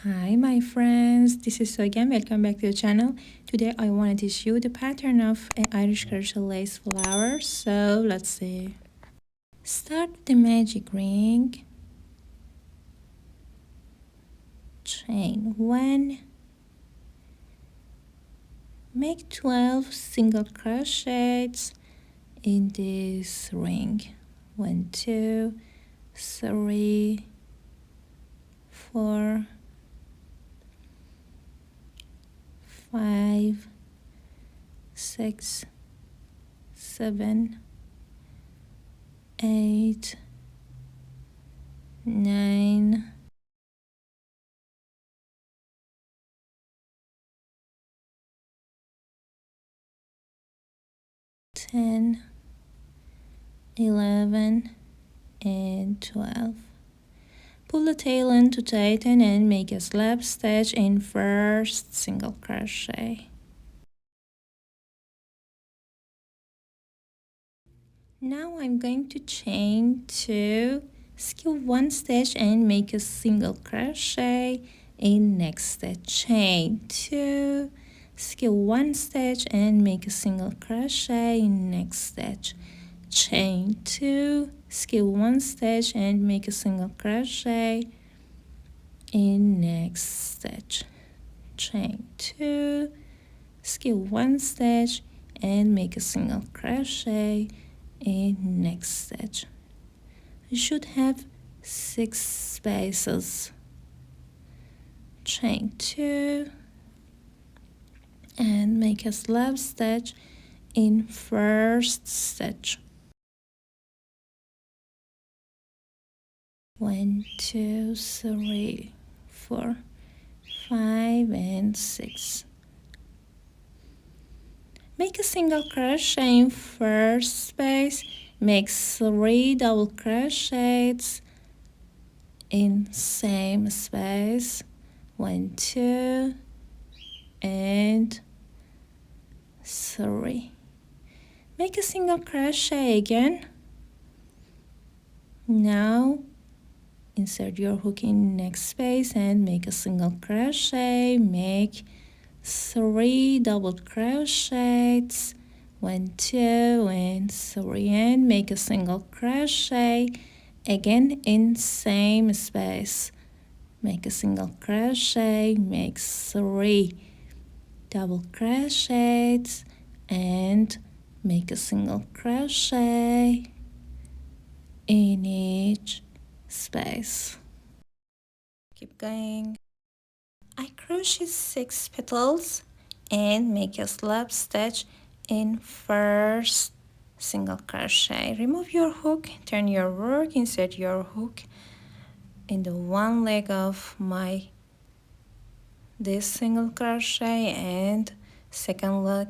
Hi my friends, this is again. Welcome back to the channel. Today I want to teach you the pattern of an Irish crochet lace flower. So let's see. Start with the magic ring, chain 1, make 12 single crochets in this ring. 1, 2, 3, 4, 5, 6, 7, 8, 9, 10, 11, and 12. Pull the tail end to tighten and make a slab stitch in first single crochet. Now I'm going to chain 2, skip 1 stitch and make a single crochet in next stitch. Chain 2, skip 1 stitch and make a single crochet in next stitch. Chain 2, skip 1 stitch and make a single crochet in next stitch. Chain 2, skip 1 stitch and make a single crochet in next stitch. You should have 6 spaces. Chain 2 and make a slab stitch in first stitch. 1, 2, 3, 4, 5, and 6. Make a single crochet in first space. Make 3 double crochets in same space. 1, 2, and 3. Make a single crochet again. Now insert your hook in next space and make a single crochet. Make 3 double crochets, 1, 2, and 3, and make a single crochet again in same space. Make a single crochet, make 3 double crochets, and make a single crochet in each space. Keep going. I crochet 6 petals and make a slab stitch in first single crochet. Remove your hook, turn your work, insert your hook in the one leg of this single crochet and second leg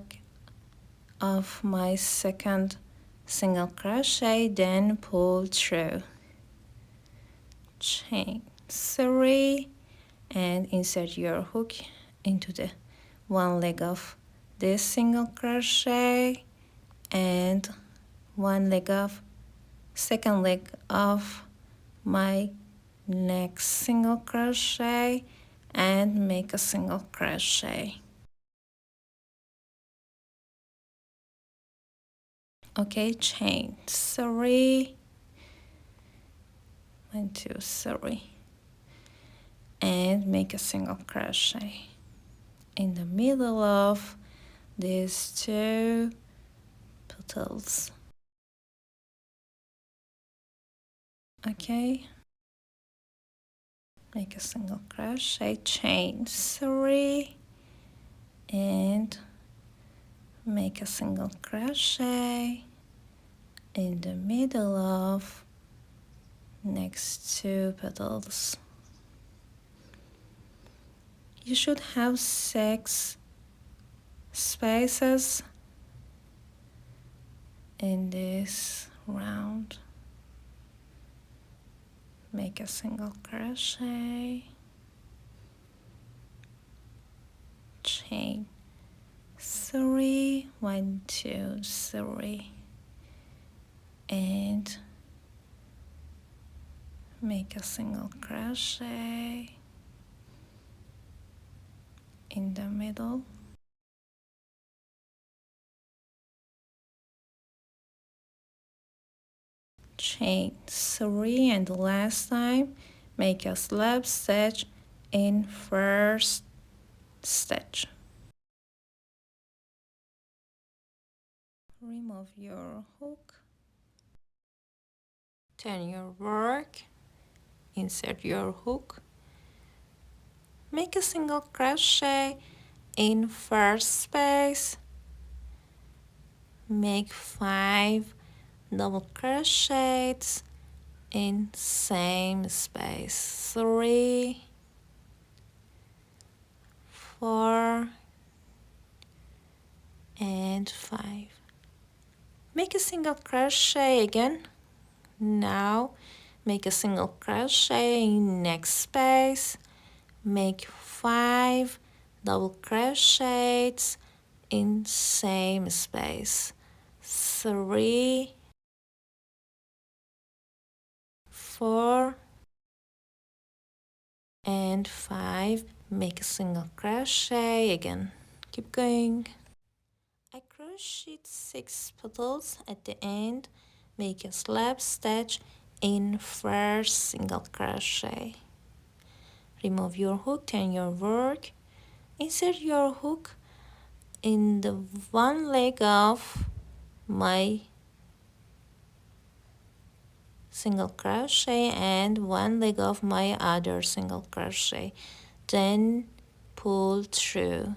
of my second single crochet, then pull through. Chain 3 and insert your hook into the one leg of this single crochet and one leg of second leg of my next single crochet and make a single crochet. Okay, chain 3, 1, 2, 3, and make a single crochet in the middle of these 2 petals. Okay, make a single crochet, chain 3, and make a single crochet in the middle of next 2 petals. You should have 6 spaces in this round. Make a single crochet, chain 3, 1, 2, 3, and make a single crochet in the middle. Chain 3, and the last time make a slip stitch in first stitch. Remove your hook, turn your work, insert your hook, make a single crochet in first space, make 5 double crochets in same space, 3, 4 and 5. Make a single crochet again. Now make a single crochet in next space, make 5 double crochets in same space, 3, 4 and 5. Make a single crochet again. Keep going. I crocheted 6 petals at the end. Make a slip stitch in first single crochet. Remove your hook, turn your work, insert your hook in the one leg of my single crochet and one leg of my other single crochet, then pull through.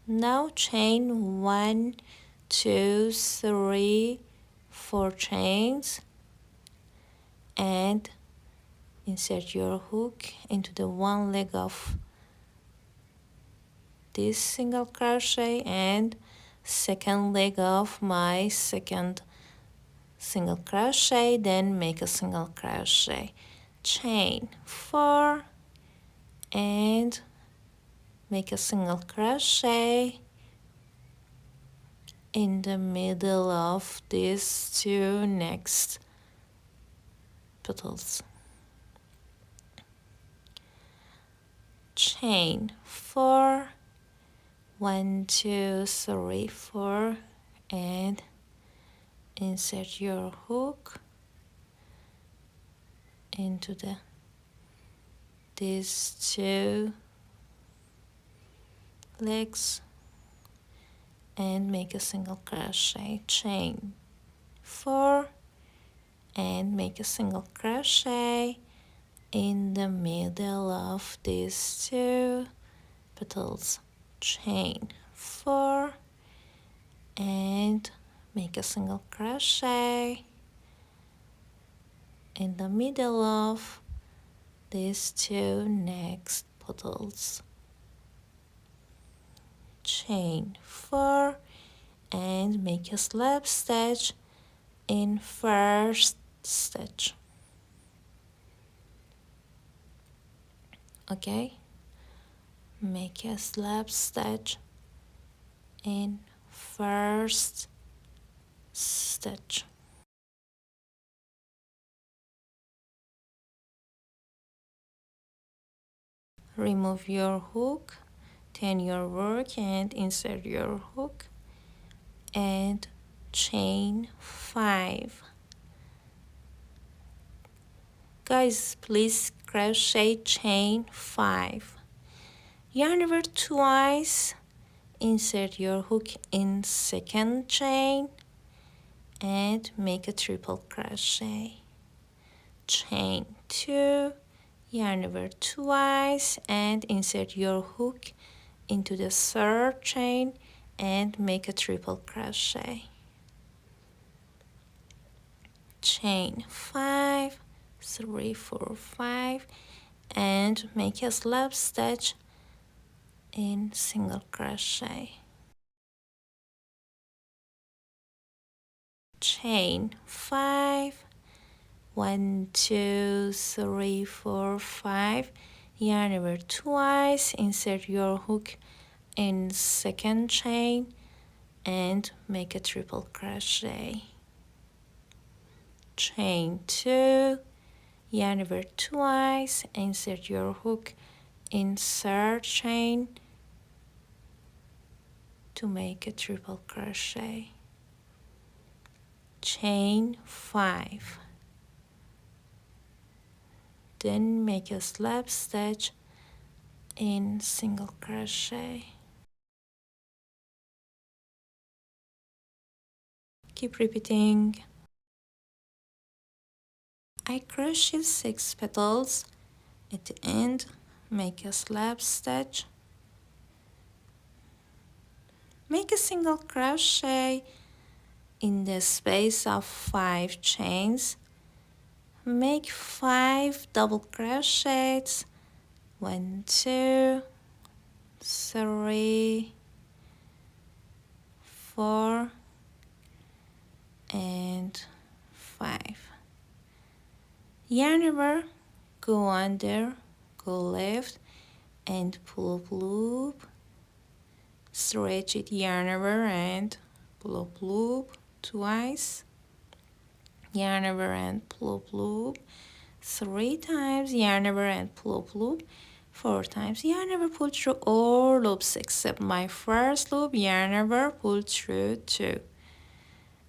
Now chain 1, 2, 3, 4 chains and insert your hook into the one leg of this single crochet and second leg of my second single crochet, then make a single crochet, chain 4 and make a single crochet in the middle of these 2 next petals, chain 4, 1, 2, 3, 4 and insert your hook into these 2 legs and make a single crochet, chain 4 and make a single crochet in the middle of these 2 petals, chain 4 and make a single crochet in the middle of these 2 next petals, chain 4 and make a slip stitch in first stitch. Okay, make a slip stitch in first stitch. Remove your hook, turn your work and insert your hook and chain 5. Guys, please crochet chain 5. Yarn over twice, insert your hook in second chain and make a triple crochet, chain 2, yarn over twice and insert your hook into the third chain and make a triple crochet, chain 5, 3, 4, 5 and make a slip stitch in single crochet, chain 5, 1, 2, 3, 4, 5, yarn over twice, insert your hook in second chain and make a triple crochet, chain 2, yarn over twice, insert your hook, insert chain to make a triple crochet, chain 5, then make a slip stitch in single crochet. Keep repeating. I crochet 6 petals. At the end, make a slip stitch, make a single crochet in the space of 5 chains, make 5 double crochets, 1, 2, 3, 4, and 5. Yarn over, go under, go left, and pull up loop, stretch it, yarn over, and pull up loop twice, yarn over and pull up loop 3 times, yarn over and pull up loop 4 times, yarn over, pull through all loops except my first loop, yarn over, pull through 2.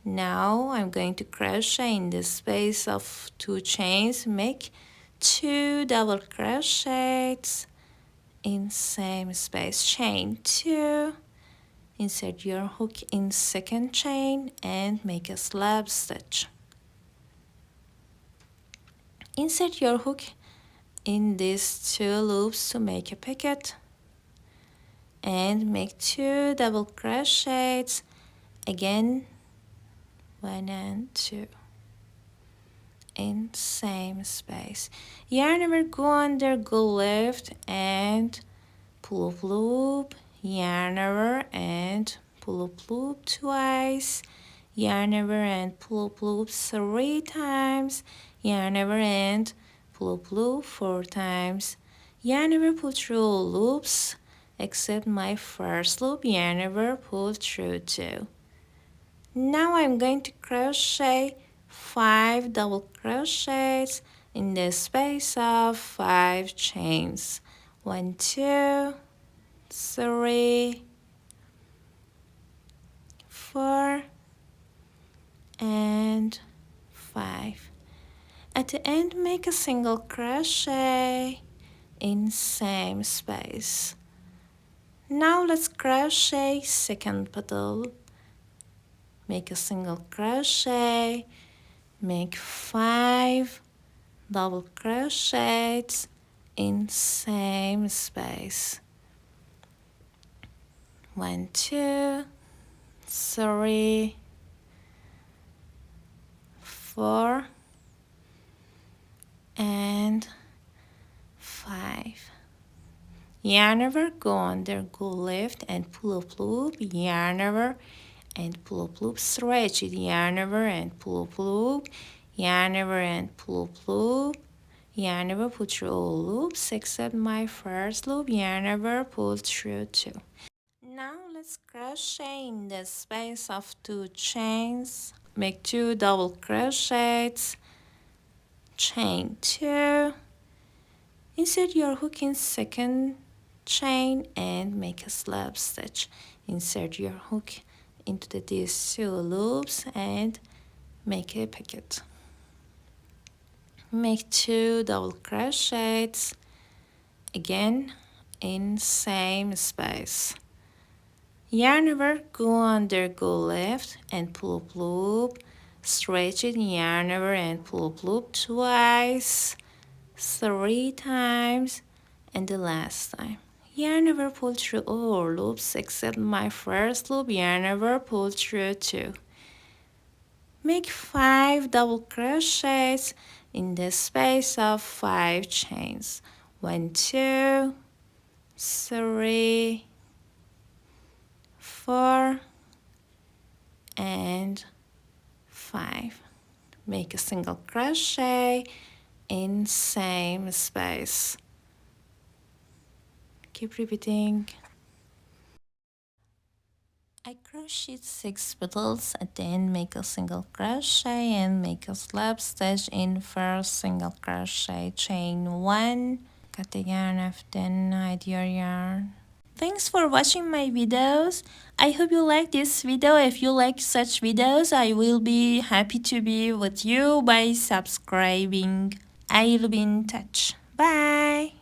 Now I'm going to crochet in the space of 2 chains, make 2 double crochets in same space, chain 2, insert your hook in second chain and make a slip stitch. Insert your hook in these 2 loops to make a pocket and make 2 double crochets, again 1 and 2 in same space. Yarn over, go under, go left, and pull up loop, yarn over and pull up loop twice, yarn over and pull up loop 3 times, yarn over and pull up loop 4 times, yarn over, pull through all loops except my first loop, yarn over, pull through 2. Now I'm going to crochet 5 double crochets in the space of 5 chains, 1, 2, 3, 4, and 5. At the end, make a single crochet in same space. Now let's crochet second petal. Make a single crochet, make 5 double crochets in same space, 1, 2, 3, 4, and 5. Yarn over, go under, go left, and pull up loop, yarn over and pull up loop, stretch it, yarn over and pull up loop, yarn over and pull up loop, yarn over, pull through all loops except my first loop, yarn over, pull through 2. Now let's crochet in the space of 2 chains, make 2 double crochets, chain 2, insert your hook in second chain and make a slip stitch. Insert your hook into these 2 loops and make a pocket. Make 2 double crochets, again in same space. Yarn over, go under, go left, and pull up loop, stretch it, yarn over and pull up loop twice, 3 times, and the last time. Yarn over, pull through all loops except my first loop, yarn over, pull through 2. Make 5 double crochets in the space of 5 chains, 1, 2, 3, 4, and 5. Make a single crochet in same space. Keep repeating. I crocheted 6 petals and then make a single crochet and make a slip stitch in first single crochet, chain 1, cut the yarn off, then hide your yarn. Thanks for watching my videos. I hope you like this video. If you like such videos, I will be happy to be with you by subscribing. I'll be in touch. Bye!